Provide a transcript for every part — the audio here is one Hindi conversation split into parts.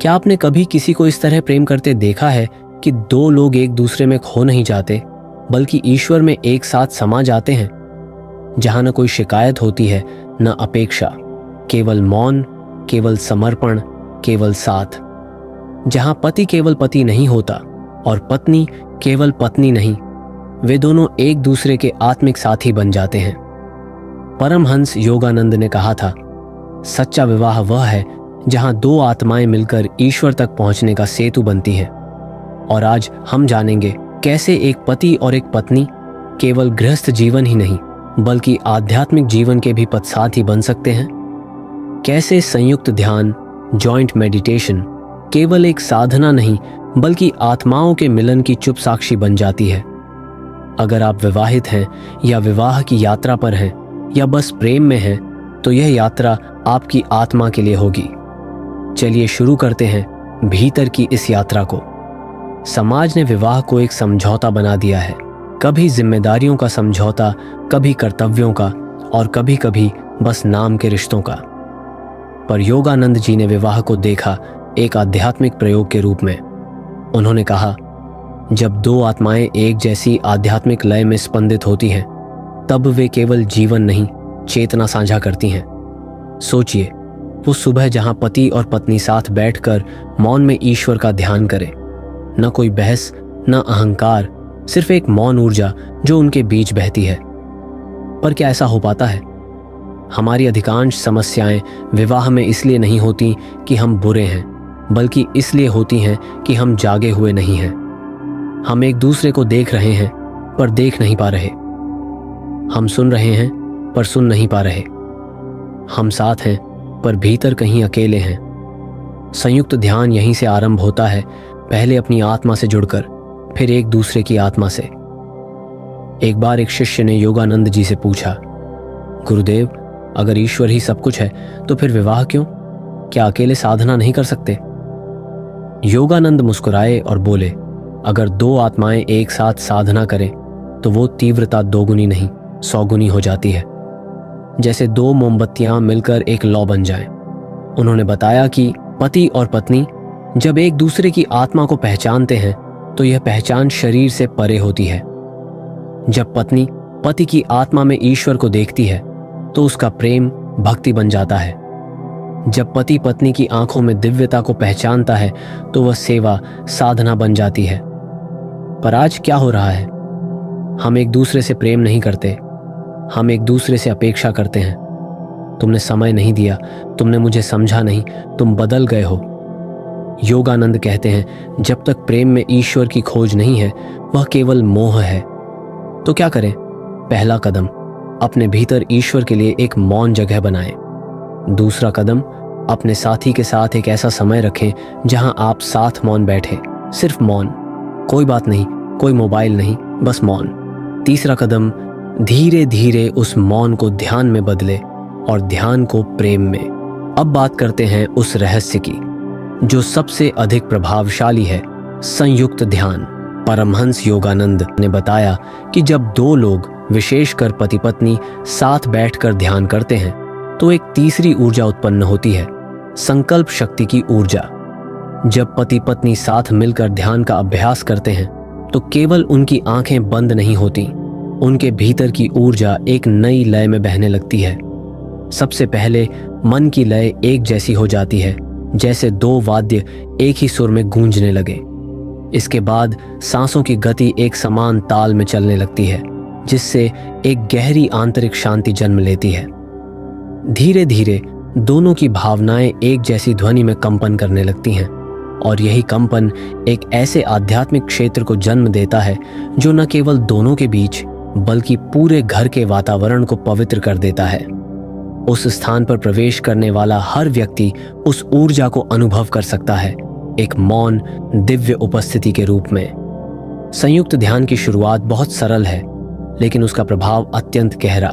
क्या आपने कभी किसी को इस तरह प्रेम करते देखा है कि दो लोग एक दूसरे में खो नहीं जाते, बल्कि ईश्वर में एक साथ समा जाते हैं, जहां न कोई शिकायत होती है, न अपेक्षा, केवल मौन, केवल समर्पण, केवल साथ, जहां पति केवल पति नहीं होता और पत्नी केवल पत्नी नहीं, वे दोनों एक दूसरे के आत्मिक साथी बन जाते हैं। परमहंस योगानंद ने कहा था, सच्चा विवाह वह है जहां दो आत्माएं मिलकर ईश्वर तक पहुंचने का सेतु बनती हैं। और आज हम जानेंगे कैसे एक पति और एक पत्नी केवल गृहस्थ जीवन ही नहीं, बल्कि आध्यात्मिक जीवन के भी पथसारथी बन सकते हैं। कैसे संयुक्त ध्यान, जॉइंट मेडिटेशन केवल एक साधना नहीं, बल्कि आत्माओं के मिलन की चुप साक्षी बन जाती है। अगर आप विवाहित हैं या विवाह की यात्रा पर हैं या बस प्रेम में हैं, तो यह यात्रा आपकी आत्मा के लिए होगी। चलिए शुरू करते हैं भीतर की इस यात्रा को। समाज ने विवाह को एक समझौता बना दिया है, कभी जिम्मेदारियों का समझौता, कभी कर्तव्यों का, और कभी कभी बस नाम के रिश्तों का। पर योगानंद जी ने विवाह को देखा एक आध्यात्मिक प्रयोग के रूप में। उन्होंने कहा, जब दो आत्माएं एक जैसी आध्यात्मिक लय में स्पंदित होती हैं, तब वे केवल जीवन नहीं, चेतना साझा करती हैं। सोचिए, वो सुबह जहां पति और पत्नी साथ बैठकर मौन में ईश्वर का ध्यान करें, न कोई बहस, न अहंकार, सिर्फ एक मौन ऊर्जा जो उनके बीच बहती है। पर क्या ऐसा हो पाता है? हमारी अधिकांश समस्याएं विवाह में इसलिए नहीं होती कि हम बुरे हैं, बल्कि इसलिए होती हैं कि हम जागे हुए नहीं हैं। हम एक दूसरे को देख रहे हैं पर देख नहीं पा रहे। हम सुन रहे हैं पर सुन नहीं पा रहे। हम साथ हैं पर भीतर कहीं अकेले हैं। संयुक्त ध्यान यहीं से आरंभ होता है, पहले अपनी आत्मा से जुड़कर, फिर एक दूसरे की आत्मा से। एक बार एक शिष्य ने योगानंद जी से पूछा, गुरुदेव, अगर ईश्वर ही सब कुछ है तो फिर विवाह क्यों? क्या अकेले साधना नहीं कर सकते? योगानंद मुस्कुराए और बोले, अगर दो आत्माएं एक साथ साधना करें तो वो तीव्रता दोगुनी नहीं, 100 गुनी हो जाती है, जैसे दो मोमबत्तियां मिलकर एक लौ बन जाएं। उन्होंने बताया कि पति और पत्नी जब एक दूसरे की आत्मा को पहचानते हैं तो यह पहचान शरीर से परे होती है। जब पत्नी पति की आत्मा में ईश्वर को देखती है तो उसका प्रेम भक्ति बन जाता है। जब पति पत्नी की आंखों में दिव्यता को पहचानता है तो वह सेवा, साधना बन जाती है। पर आज क्या हो रहा है? हम एक दूसरे से प्रेम नहीं करते, हम एक दूसरे से अपेक्षा करते हैं। तुमने समय नहीं दिया, तुमने मुझे समझा नहीं, तुम बदल गए हो। योगानंद कहते हैं, जब तक प्रेम में ईश्वर की खोज नहीं है, वह केवल मोह है। तो क्या करें? पहला कदम, अपने भीतर ईश्वर के लिए एक मौन जगह बनाएं। दूसरा कदम, अपने साथी के साथ एक ऐसा समय रखें जहां आप साथ मौन बैठे, सिर्फ मौन, कोई बात नहीं, कोई मोबाइल नहीं, बस मौन। तीसरा कदम, धीरे धीरे उस मौन को ध्यान में बदले और ध्यान को प्रेम में। अब बात करते हैं उस रहस्य की जो सबसे अधिक प्रभावशाली है, संयुक्त ध्यान। परमहंस योगानंद ने बताया कि जब दो लोग, विशेषकर पति पत्नी, साथ बैठकर ध्यान करते हैं तो एक तीसरी ऊर्जा उत्पन्न होती है, संकल्प शक्ति की ऊर्जा। जब पति पत्नी साथ मिलकर ध्यान का अभ्यास करते हैं तो केवल उनकी आंखें बंद नहीं होती, उनके भीतर की ऊर्जा एक नई लय में बहने लगती है। सबसे पहले मन की लय एक जैसी हो जाती है, जैसे दो वाद्य एक ही सुर में गूंजने लगे। इसके बाद सांसों की गति एक समान ताल में चलने लगती है, जिससे एक गहरी आंतरिक शांति जन्म लेती है। धीरे धीरे दोनों की भावनाएं एक जैसी ध्वनि में कंपन करने लगती हैं, और यही कंपन एक ऐसे आध्यात्मिक क्षेत्र को जन्म देता है जो न केवल दोनों के बीच, बल्कि पूरे घर के वातावरण को पवित्र कर देता है। उस स्थान पर प्रवेश करने वाला हर व्यक्ति उस ऊर्जा को अनुभव कर सकता है, एक मौन दिव्य उपस्थिति के रूप में। संयुक्त ध्यान की शुरुआत बहुत सरल है, लेकिन उसका प्रभाव अत्यंत गहरा।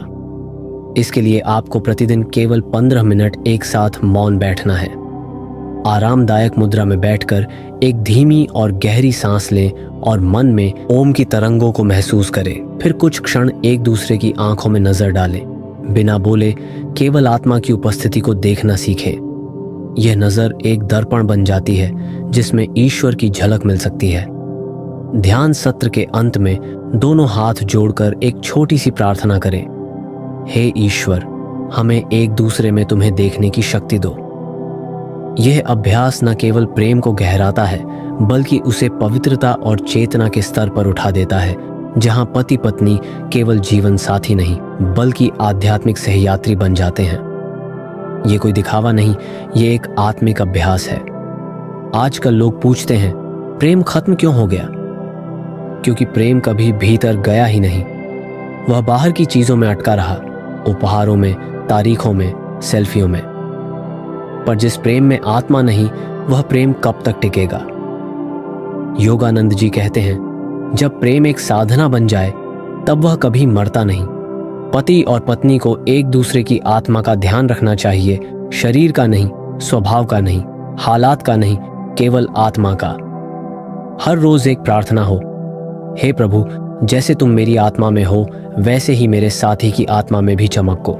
इसके लिए आपको प्रतिदिन केवल 15 मिनट एक साथ मौन बैठना है। आरामदायक मुद्रा में बैठकर एक धीमी और गहरी सांस लें और मन में ओम की तरंगों को महसूस करें। फिर कुछ क्षण एक दूसरे की आंखों में नजर डालें। बिना बोले केवल आत्मा की उपस्थिति को देखना सीखें। यह नज़र एक दर्पण बन जाती है जिसमें ईश्वर की झलक मिल सकती है। ध्यान सत्र के अंत में दोनों हाथ जोड़कर एक छोटी सी प्रार्थना करें। हे ईश्वर, हमें एक दूसरे में तुम्हें देखने की शक्ति दो। यह अभ्यास न केवल प्रेम को गहराता है बल्कि उसे पवित्रता और चेतना के स्तर पर उठा देता है, जहां पति पत्नी केवल जीवन साथी नहीं बल्कि आध्यात्मिक सहयात्री बन जाते हैं। ये कोई दिखावा नहीं, ये एक आत्मिक अभ्यास है। आजकल लोग पूछते हैं, प्रेम खत्म क्यों हो गया? क्योंकि प्रेम कभी भीतर गया ही नहीं। वह बाहर की चीजों में अटका रहा, उपहारों में, तारीखों में, सेल्फियों में। पर जिस प्रेम में आत्मा नहीं, वह प्रेम कब तक टिकेगा? योगानंद जी कहते हैं, जब प्रेम एक साधना बन जाए तब वह कभी मरता नहीं। पति और पत्नी को एक दूसरे की आत्मा का ध्यान रखना चाहिए, शरीर का नहीं, स्वभाव का नहीं, हालात का नहीं, केवल आत्मा का। हर रोज एक प्रार्थना हो, हे प्रभु, जैसे तुम मेरी आत्मा में हो वैसे ही मेरे साथी की आत्मा में भी चमको।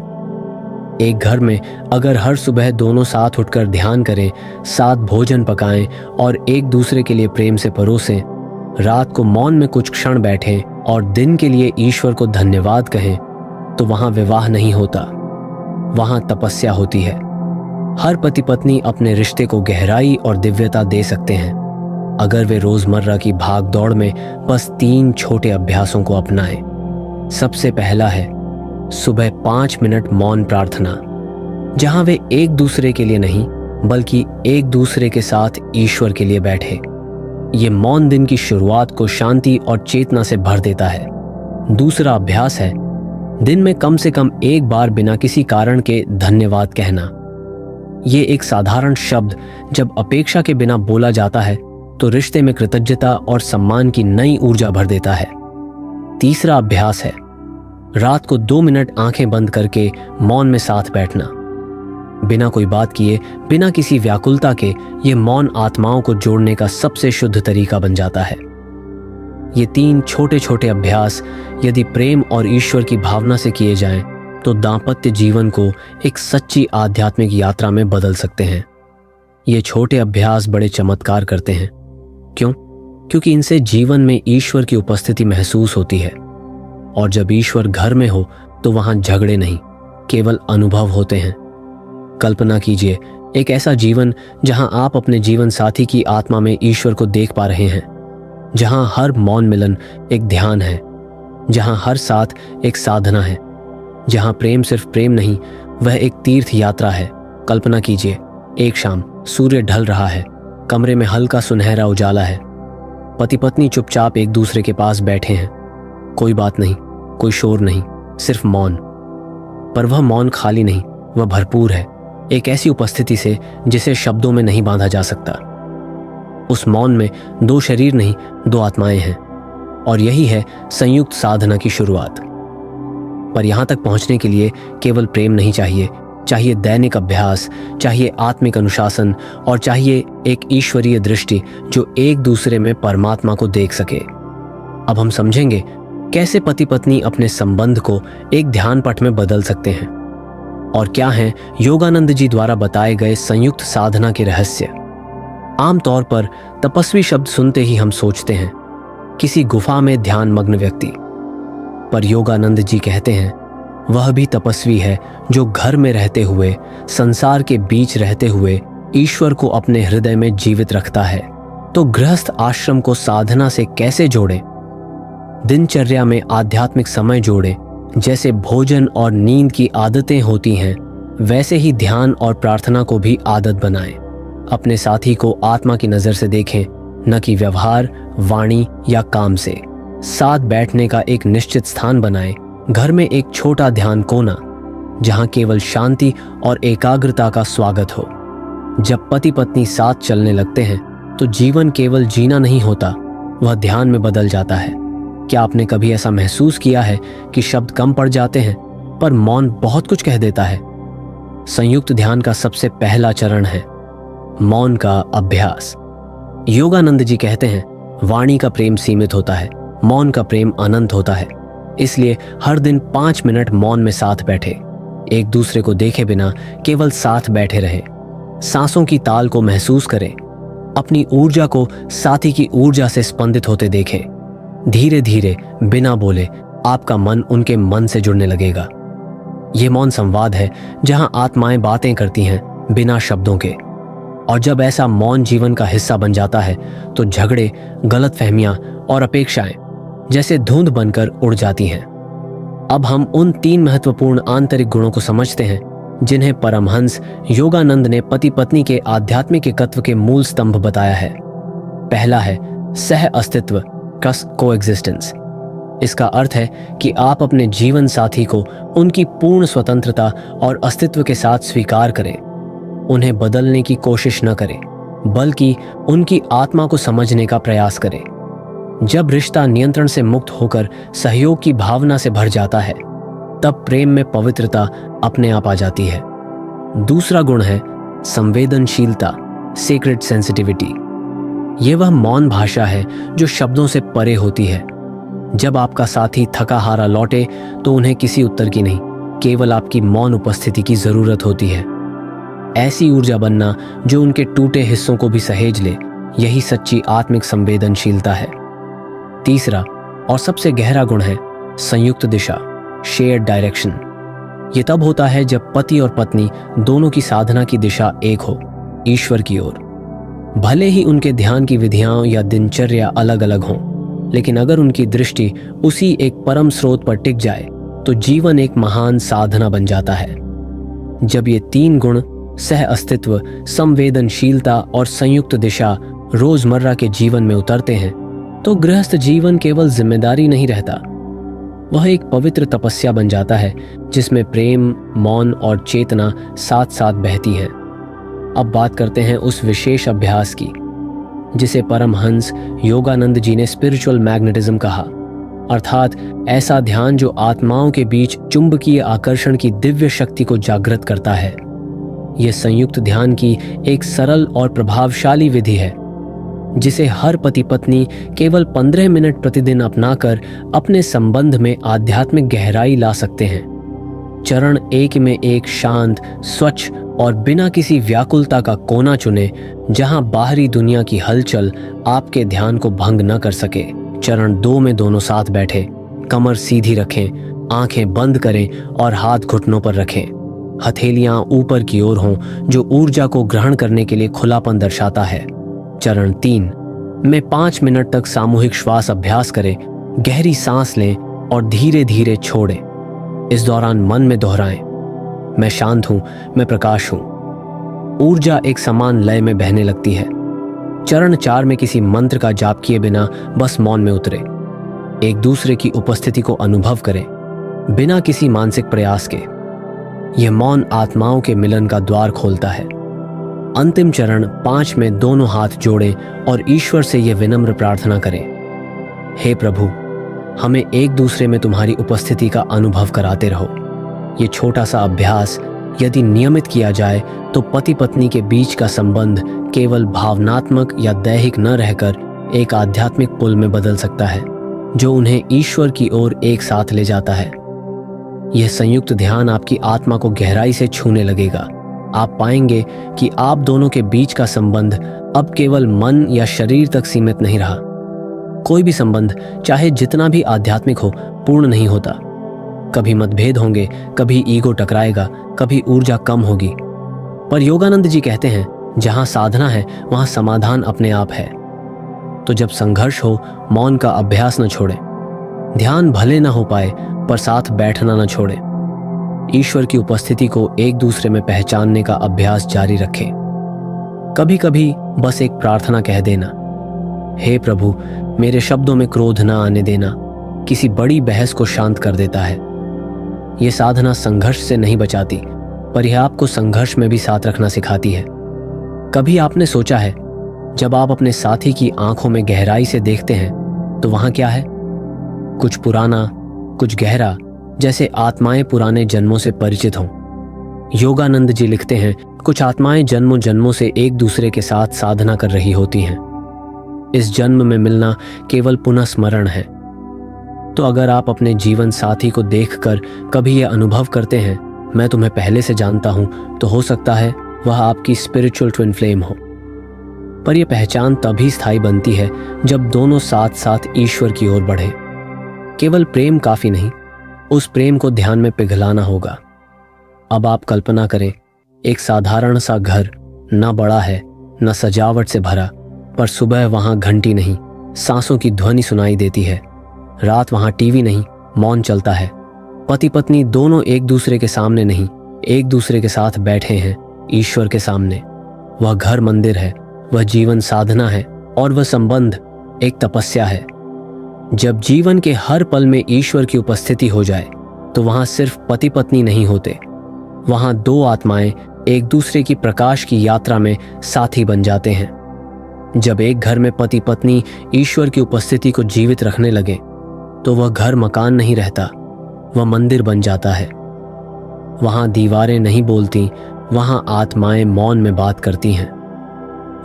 एक घर में अगर हर सुबह दोनों साथ उठकर ध्यान करें, साथ भोजन पकाएं और एक दूसरे के लिए प्रेम से परोसें, रात को मौन में कुछ क्षण बैठें और दिन के लिए ईश्वर को धन्यवाद कहें, तो वहां विवाह नहीं होता, वहां तपस्या होती है। हर पति पत्नी अपने रिश्ते को गहराई और दिव्यता दे सकते हैं अगर वे रोजमर्रा की भाग दौड़ में बस 3 छोटे अभ्यासों को अपनाएं। सबसे पहला है सुबह 5 मिनट मौन प्रार्थना, जहां वे एक दूसरे के लिए नहीं बल्कि एक दूसरे के साथ ईश्वर के लिए बैठे। ये मौन दिन की शुरुआत को शांति और चेतना से भर देता है। दूसरा अभ्यास है दिन में कम से कम एक बार बिना किसी कारण के धन्यवाद कहना। ये एक साधारण शब्द जब अपेक्षा के बिना बोला जाता है तो रिश्ते में कृतज्ञता और सम्मान की नई ऊर्जा भर देता है। तीसरा अभ्यास है रात को 2 मिनट आंखें बंद करके मौन में साथ बैठना। बिना कोई बात किए, बिना किसी व्याकुलता के, ये मौन आत्माओं को जोड़ने का सबसे शुद्ध तरीका बन जाता है। ये 3 छोटे छोटे अभ्यास यदि प्रेम और ईश्वर की भावना से किए जाएं, तो दाम्पत्य जीवन को एक सच्ची आध्यात्मिक यात्रा में बदल सकते हैं। ये छोटे अभ्यास बड़े चमत्कार करते हैं। क्यों? क्योंकि इनसे जीवन में ईश्वर की उपस्थिति महसूस होती है, और जब ईश्वर घर में हो तो वहां झगड़े नहीं, केवल अनुभव होते हैं। कल्पना कीजिए एक ऐसा जीवन जहां आप अपने जीवन साथी की आत्मा में ईश्वर को देख पा रहे हैं, जहां हर मौन मिलन एक ध्यान है, जहां हर साथ एक साधना है, जहां प्रेम सिर्फ प्रेम नहीं, वह एक तीर्थ यात्रा है। कल्पना कीजिए एक शाम सूर्य ढल रहा है, कमरे में हल्का सुनहरा उजाला है, पति पत्नी चुपचाप एक दूसरे के पास बैठे हैं। कोई बात नहीं, कोई शोर नहीं, सिर्फ मौन। पर वह मौन खाली नहीं, वह भरपूर है एक ऐसी उपस्थिति से जिसे शब्दों में नहीं बांधा जा सकता। उस मौन में 2 शरीर नहीं, 2 आत्माएं हैं, और यही है संयुक्त साधना की शुरुआत। पर यहां तक पहुंचने के लिए केवल प्रेम नहीं चाहिए, चाहिए दैनिक अभ्यास, चाहिए आत्मिक अनुशासन, और चाहिए एक ईश्वरीय दृष्टि जो एक दूसरे में परमात्मा को देख सके। अब हम समझेंगे कैसे पति पत्नी अपने संबंध को एक ध्यान पट में बदल सकते हैं, और क्या हैं योगानंद जी द्वारा बताए गए संयुक्त साधना के रहस्य। आमतौर पर तपस्वी शब्द सुनते ही हम सोचते हैं किसी गुफा में ध्यान मग्न व्यक्ति, पर योगानंद जी कहते हैं वह भी तपस्वी है जो घर में रहते हुए, संसार के बीच रहते हुए ईश्वर को अपने हृदय में जीवित रखता है। तो गृहस्थ आश्रम को साधना से कैसे जोड़ें? दिनचर्या में आध्यात्मिक समय जोड़ें। जैसे भोजन और नींद की आदतें होती हैं, वैसे ही ध्यान और प्रार्थना को भी आदत बनाएं। अपने साथी को आत्मा की नजर से देखें, न कि व्यवहार, वाणी या काम से। साथ बैठने का एक निश्चित स्थान बनाएं। घर में एक छोटा ध्यान कोना जहां केवल शांति और एकाग्रता का स्वागत हो। जब पति पत्नी साथ चलने लगते हैं तो जीवन केवल जीना नहीं होता, वह ध्यान में बदल जाता है। क्या आपने कभी ऐसा महसूस किया है कि शब्द कम पड़ जाते हैं पर मौन बहुत कुछ कह देता है? संयुक्त ध्यान का सबसे पहला चरण है मौन का अभ्यास। योगानंद जी कहते हैं वाणी का प्रेम सीमित होता है, मौन का प्रेम अनंत होता है। इसलिए हर दिन 5 मिनट मौन में साथ बैठे, एक दूसरे को देखे बिना केवल साथ बैठे रहे। सांसों की ताल को महसूस करें, अपनी ऊर्जा को साथी की ऊर्जा से स्पंदित होते देखें। धीरे धीरे बिना बोले आपका मन उनके मन से जुड़ने लगेगा। यह मौन संवाद है जहां आत्माएं बातें करती हैं बिना शब्दों के। और जब ऐसा मौन जीवन का हिस्सा बन जाता है तो झगड़े, गलतफहमियां और अपेक्षाएं जैसे धुंध बनकर उड़ जाती हैं। अब हम उन 3 महत्वपूर्ण आंतरिक गुणों को समझते हैं जिन्हें परमहंस योगानंद ने पति पत्नी के आध्यात्मिक एकत्व के मूल स्तंभ बताया है। पहला है सह अस्तित्व, कोएग्जिस्टेंस। इसका अर्थ है कि आप अपने जीवन साथी को उनकी पूर्ण स्वतंत्रता और अस्तित्व के साथ स्वीकार करें। उन्हें बदलने की कोशिश न करें, बल्कि उनकी आत्मा को समझने का प्रयास करें। जब रिश्ता नियंत्रण से मुक्त होकर सहयोग की भावना से भर जाता है, तब प्रेम में पवित्रता अपने आप आ जाती है। दूसरा गुण है संवेदनशीलता, सेक्रेड सेंसिटिविटी। यह वह मौन भाषा है जो शब्दों से परे होती है। जब आपका साथी थका हारा लौटे तो उन्हें किसी उत्तर की नहीं, केवल आपकी मौन उपस्थिति की जरूरत होती है। ऐसी ऊर्जा बनना जो उनके टूटे हिस्सों को भी सहेज ले, यही सच्ची आत्मिक संवेदनशीलता है। तीसरा और सबसे गहरा गुण है संयुक्त दिशा, शेयर्ड डायरेक्शन। यह तब होता है जब पति और पत्नी दोनों की साधना की दिशा एक हो, ईश्वर की ओर। भले ही उनके ध्यान की विधियां या दिनचर्या अलग अलग हों, लेकिन अगर उनकी दृष्टि उसी एक परम स्रोत पर टिक जाए तो जीवन एक महान साधना बन जाता है। जब ये 3 गुण, सह अस्तित्व, संवेदनशीलता और संयुक्त दिशा, रोजमर्रा के जीवन में उतरते हैं तो गृहस्थ जीवन केवल जिम्मेदारी नहीं रहता, वह एक पवित्र तपस्या बन जाता है जिसमें प्रेम, मौन और चेतना साथ साथ बहती हैं। अब बात करते हैं उस विशेष अभ्यास की जिसे परमहंस योगानंद जी ने स्पिरिचुअल मैग्नेटिज्म कहा, अर्थात ऐसा ध्यान जो आत्माओं के बीच चुंबकीय आकर्षण की दिव्य शक्ति को जागृत करता है। यह संयुक्त ध्यान की एक सरल और प्रभावशाली विधि है जिसे हर पति पत्नी केवल 15 मिनट प्रतिदिन अपनाकर अपने संबंध में आध्यात्मिक गहराई ला सकते हैं। चरण 1 में एक शांत, स्वच्छ और बिना किसी व्याकुलता का कोना चुने जहां बाहरी दुनिया की हलचल आपके ध्यान को भंग न कर सके। चरण 2 में दोनों साथ बैठे, कमर सीधी रखें, आंखें बंद करें और हाथ घुटनों पर रखें। हथेलियां ऊपर की ओर हों जो ऊर्जा को ग्रहण करने के लिए खुलापन दर्शाता है। चरण 3 में 5 मिनट तक सामूहिक श्वास अभ्यास करें, गहरी सांस लें और धीरे धीरे छोड़ें। इस दौरान मन में दोहराएं, मैं शांत हूं, मैं प्रकाश हूं। ऊर्जा एक समान लय में बहने लगती है। चरण 4 में किसी मंत्र का जाप किए बिना बस मौन में उतरे, एक दूसरे की उपस्थिति को अनुभव करें बिना किसी मानसिक प्रयास के। यह मौन आत्माओं के मिलन का द्वार खोलता है। अंतिम चरण 5 में दोनों हाथ जोड़ें और ईश्वर से यह विनम्र प्रार्थना करें, हे प्रभु, हमें एक दूसरे में तुम्हारी उपस्थिति का अनुभव कराते रहो। ये छोटा सा अभ्यास यदि नियमित किया जाए तो पति पत्नी के बीच का संबंध केवल भावनात्मक या दैहिक न रहकर एक आध्यात्मिक पुल में बदल सकता है जो उन्हें ईश्वर की ओर एक साथ ले जाता है। यह संयुक्त ध्यान आपकी आत्मा को गहराई से छूने लगेगा। आप पाएंगे कि आप दोनों के बीच का संबंध अब केवल मन या शरीर तक सीमित नहीं रहा। कोई भी संबंध चाहे जितना भी आध्यात्मिक हो, पूर्ण नहीं होता। कभी मतभेद होंगे, कभी ईगो टकराएगा, कभी ऊर्जा कम होगी। पर योगानंद जी कहते हैं, जहां साधना है वहां समाधान अपने आप है। तो जब संघर्ष हो, मौन का अभ्यास न छोड़ें। ध्यान भले ना हो पाए पर साथ बैठना न छोड़ें। ईश्वर की उपस्थिति को एक दूसरे में पहचानने का अभ्यास जारी रखें। कभी कभी बस एक प्रार्थना कह देना, हे प्रभु, मेरे शब्दों में क्रोध न आने देना, किसी बड़ी बहस को शांत कर देता है। यह साधना संघर्ष से नहीं बचाती, पर यह आपको संघर्ष में भी साथ रखना सिखाती है। कभी आपने सोचा है, जब आप अपने साथी की आंखों में गहराई से देखते हैं तो वहां क्या है? कुछ पुराना, कुछ गहरा, जैसे आत्माएं पुराने जन्मों से परिचित हों। योगानंद जी लिखते हैं, कुछ आत्माएं जन्मों जन्मों से एक दूसरे के साथ साधना कर रही होती हैं। इस जन्म में मिलना केवल पुनः स्मरण है। तो अगर आप अपने जीवन साथी को देखकर कभी यह अनुभव करते हैं, मैं तुम्हें पहले से जानता हूं, तो हो सकता है वह आपकी स्पिरिचुअल ट्विन फ्लेम हो। पर यह पहचान तभी स्थायी बनती है जब दोनों साथ साथ ईश्वर की ओर बढ़े। केवल प्रेम काफी नहीं, उस प्रेम को ध्यान में पिघलाना होगा। अब आप कल्पना करें, एक साधारण सा घर, ना बड़ा है ना सजावट से भरा, पर सुबह वहां घंटी नहीं, सांसों की ध्वनि सुनाई देती है। रात वहां टीवी नहीं, मौन चलता है। पति पत्नी दोनों एक दूसरे के सामने नहीं, एक दूसरे के साथ बैठे हैं ईश्वर के सामने। वह घर मंदिर है, वह जीवन साधना है, और वह संबंध एक तपस्या है। जब जीवन के हर पल में ईश्वर की उपस्थिति हो जाए तो वहां सिर्फ पति पत्नी नहीं होते, वहां दो आत्माएं एक दूसरे की प्रकाश की यात्रा में साथी बन जाते हैं। जब एक घर में पति पत्नी ईश्वर की उपस्थिति को जीवित रखने लगे तो वह घर मकान नहीं रहता, वह मंदिर बन जाता है। वहां दीवारें नहीं बोलती, वहां आत्माएं मौन में बात करती हैं।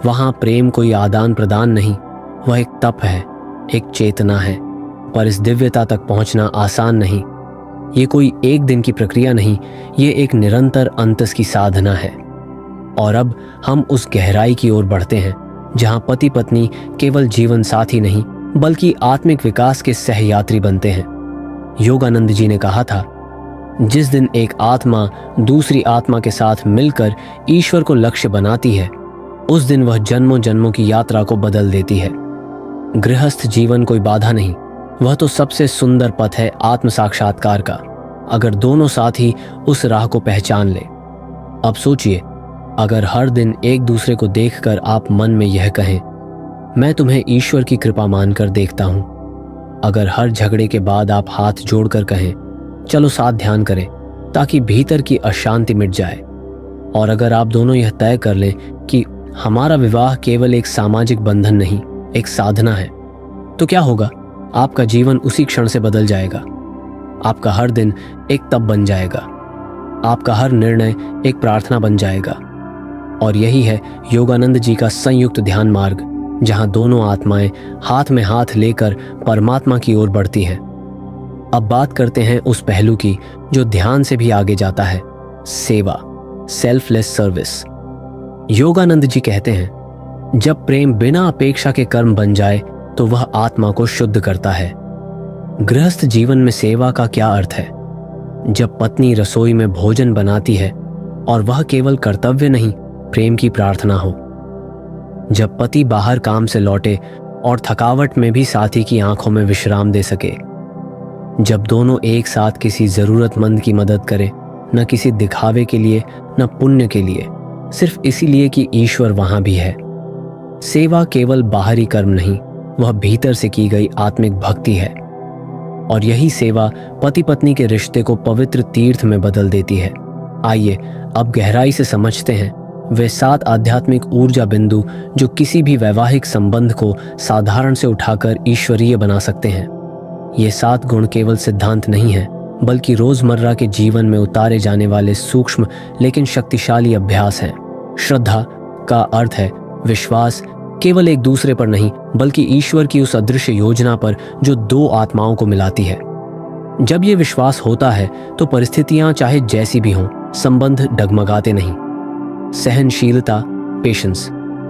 वहां प्रेम कोई आदान प्रदान नहीं, वह एक तप है, एक चेतना है। पर इस दिव्यता तक पहुंचना आसान नहीं। ये कोई एक दिन की प्रक्रिया नहीं, ये एक निरंतर अंतस की साधना है। और अब हम उस गहराई की ओर बढ़ते हैं जहां पति पत्नी केवल जीवन साथी नहीं बल्कि आत्मिक विकास के सहयात्री बनते हैं। योगानंद जी ने कहा था, जिस दिन एक आत्मा दूसरी आत्मा के साथ मिलकर ईश्वर को लक्ष्य बनाती है, उस दिन वह जन्मों जन्मों की यात्रा को बदल देती है। गृहस्थ जीवन कोई बाधा नहीं, वह तो सबसे सुंदर पथ है आत्म साक्षात्कार का, अगर दोनों साथी उस राह को पहचान ले। अब सोचिए, अगर हर दिन एक दूसरे को देखकर आप मन में यह कहें, मैं तुम्हें ईश्वर की कृपा मानकर देखता हूं। अगर हर झगड़े के बाद आप हाथ जोड़कर कहें, चलो साथ ध्यान करें, ताकि भीतर की अशांति मिट जाए। और अगर आप दोनों यह तय कर लें कि हमारा विवाह केवल एक सामाजिक बंधन नहीं, एक साधना है, तो क्या होगा? आपका जीवन उसी क्षण से बदल जाएगा। आपका हर दिन एक तप बन जाएगा, आपका हर निर्णय एक प्रार्थना बन जाएगा। और यही है योगानंद जी का संयुक्त ध्यान मार्ग, जहां दोनों आत्माएं हाथ में हाथ लेकर परमात्मा की ओर बढ़ती हैं। अब बात करते हैं उस पहलू की जो ध्यान से भी आगे जाता है, सेवा, सेल्फलेस सर्विस। योगानंद जी कहते हैं, जब प्रेम बिना अपेक्षा के कर्म बन जाए तो वह आत्मा को शुद्ध करता है। गृहस्थ जीवन में सेवा का क्या अर्थ है? जब पत्नी रसोई में भोजन बनाती है और वह केवल कर्तव्य नहीं, प्रेम की प्रार्थना हो। जब पति बाहर काम से लौटे और थकावट में भी साथी की आंखों में विश्राम दे सके। जब दोनों एक साथ किसी जरूरतमंद की मदद करें, न किसी दिखावे के लिए न पुण्य के लिए, सिर्फ इसीलिए कि ईश्वर वहां भी है। सेवा केवल बाहरी कर्म नहीं, वह भीतर से की गई आत्मिक भक्ति है। और यही सेवा पति पत्नी के रिश्ते को पवित्र तीर्थ में बदल देती है। आइए अब गहराई से समझते हैं वे 7 आध्यात्मिक ऊर्जा बिंदु जो किसी भी वैवाहिक संबंध को साधारण से उठाकर ईश्वरीय बना सकते हैं। ये 7 गुण केवल सिद्धांत नहीं है, बल्कि रोजमर्रा के जीवन में उतारे जाने वाले सूक्ष्म लेकिन शक्तिशाली अभ्यास हैं। श्रद्धा का अर्थ है विश्वास, केवल एक दूसरे पर नहीं बल्कि ईश्वर की उस अदृश्य योजना पर जो दो आत्माओं को मिलाती है। जब ये विश्वास होता है तो परिस्थितियां चाहे जैसी भी हों, संबंध डगमगाते नहीं। सहनशीलता, पेशेंस,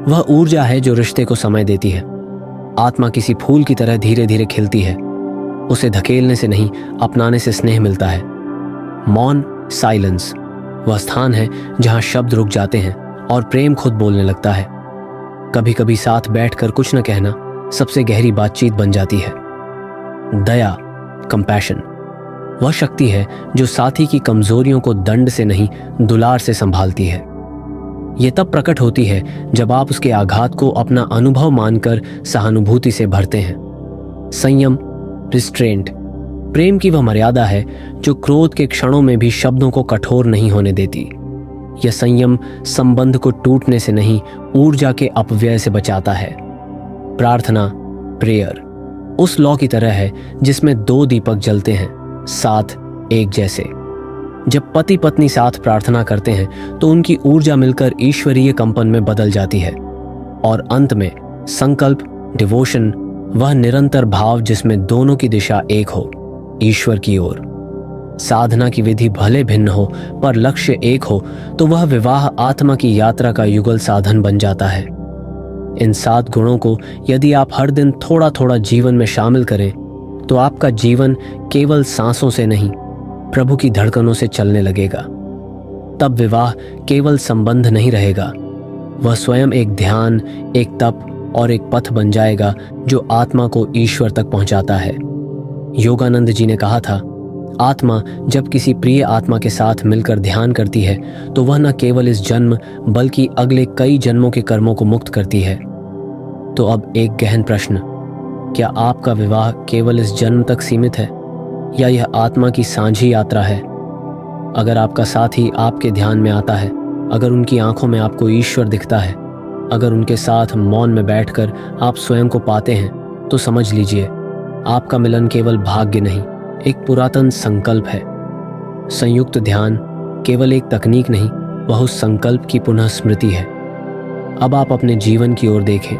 वह ऊर्जा है जो रिश्ते को समय देती है। आत्मा किसी फूल की तरह धीरे धीरे खिलती है, उसे धकेलने से नहीं, अपनाने से स्नेह मिलता है। मौन, साइलेंस, वह स्थान है जहां शब्द रुक जाते हैं और प्रेम खुद बोलने लगता है। कभी कभी साथ बैठकर कुछ न कहना सबसे गहरी बातचीत बन जाती है। दया, कंपैशन, वह शक्ति है जो साथी की कमजोरियों को दंड से नहीं, दुलार से संभालती है। यह तब प्रकट होती है जब आप उसके आघात को अपना अनुभव मानकर सहानुभूति से भरते हैं। संयम, रिस्ट्रेंट, प्रेम की वह मर्यादा है जो क्रोध के क्षणों में भी शब्दों को कठोर नहीं होने देती। यह संयम संबंध को टूटने से नहीं, ऊर्जा के अपव्यय से बचाता है। प्रार्थना, प्रेयर, उस लौ की तरह है जिसमें 2 दीपक जलते हैं, साथ एक जैसे। जब पति पत्नी साथ प्रार्थना करते हैं तो उनकी ऊर्जा मिलकर ईश्वरीय कंपन में बदल जाती है। और अंत में संकल्प, डिवोशन, वह निरंतर भाव जिसमें दोनों की दिशा एक हो, ईश्वर की ओर। साधना की विधि भले भिन्न हो पर लक्ष्य एक हो तो वह विवाह आत्मा की यात्रा का युगल साधन बन जाता है। इन 7 गुणों को यदि आप हर दिन थोड़ा थोड़ा जीवन में शामिल करें तो आपका जीवन केवल सांसों से नहीं, प्रभु की धड़कनों से चलने लगेगा। तब विवाह केवल संबंध नहीं रहेगा, वह स्वयं एक ध्यान, एक तप और एक पथ बन जाएगा जो आत्मा को ईश्वर तक पहुंचाता है। योगानंद जी ने कहा था, आत्मा जब किसी प्रिय आत्मा के साथ मिलकर ध्यान करती है तो वह न केवल इस जन्म बल्कि अगले कई जन्मों के कर्मों को मुक्त करती है। तो अब एक गहन प्रश्न, क्या आपका विवाह केवल इस जन्म तक सीमित है या यह आत्मा की सांझी यात्रा है? अगर आपका साथी आपके ध्यान में आता है, अगर उनकी आंखों में आपको ईश्वर दिखता है, अगर उनके साथ मौन में बैठकर आप स्वयं को पाते हैं, तो समझ लीजिए आपका मिलन केवल भाग्य नहीं, एक पुरातन संकल्प है। संयुक्त ध्यान केवल एक तकनीक नहीं, वह उस संकल्प की पुनः स्मृति है। अब आप अपने जीवन की ओर देखें।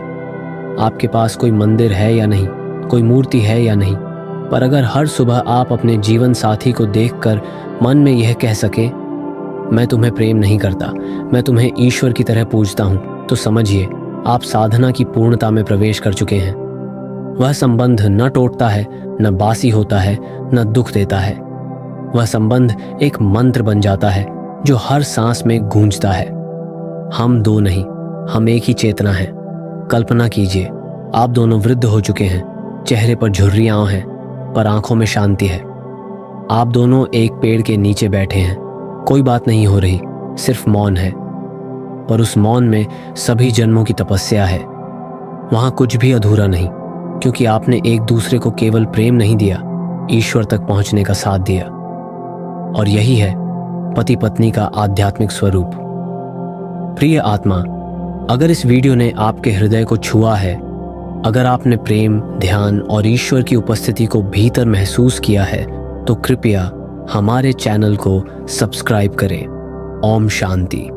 आपके पास कोई मंदिर है या नहीं, कोई मूर्ति है या नहीं, पर अगर हर सुबह आप अपने जीवन साथी को देखकर मन में यह कह सके, मैं तुम्हें प्रेम नहीं करता, मैं तुम्हें ईश्वर की तरह पूजता हूँ, तो समझिए आप साधना की पूर्णता में प्रवेश कर चुके हैं। वह संबंध न टूटता है, न बासी होता है, न दुख देता है। वह संबंध एक मंत्र बन जाता है जो हर सांस में गूंजता है। हम दो नहीं, हम एक ही चेतना है। कल्पना कीजिए, आप दोनों वृद्ध हो चुके हैं, चेहरे पर झुर्रियां हैं पर आंखों में शांति है। आप दोनों एक पेड़ के नीचे बैठे हैं, कोई बात नहीं हो रही, सिर्फ मौन है, पर उस मौन में सभी जन्मों की तपस्या है। वहां कुछ भी अधूरा नहीं, क्योंकि आपने एक दूसरे को केवल प्रेम नहीं दिया, ईश्वर तक पहुंचने का साथ दिया। और यही है पति पत्नी का आध्यात्मिक स्वरूप। प्रिय आत्मा, अगर इस वीडियो ने आपके हृदय को छुआ है, अगर आपने प्रेम, ध्यान और ईश्वर की उपस्थिति को भीतर महसूस किया है, तो कृपया हमारे चैनल को सब्सक्राइब करें। ओम शांति।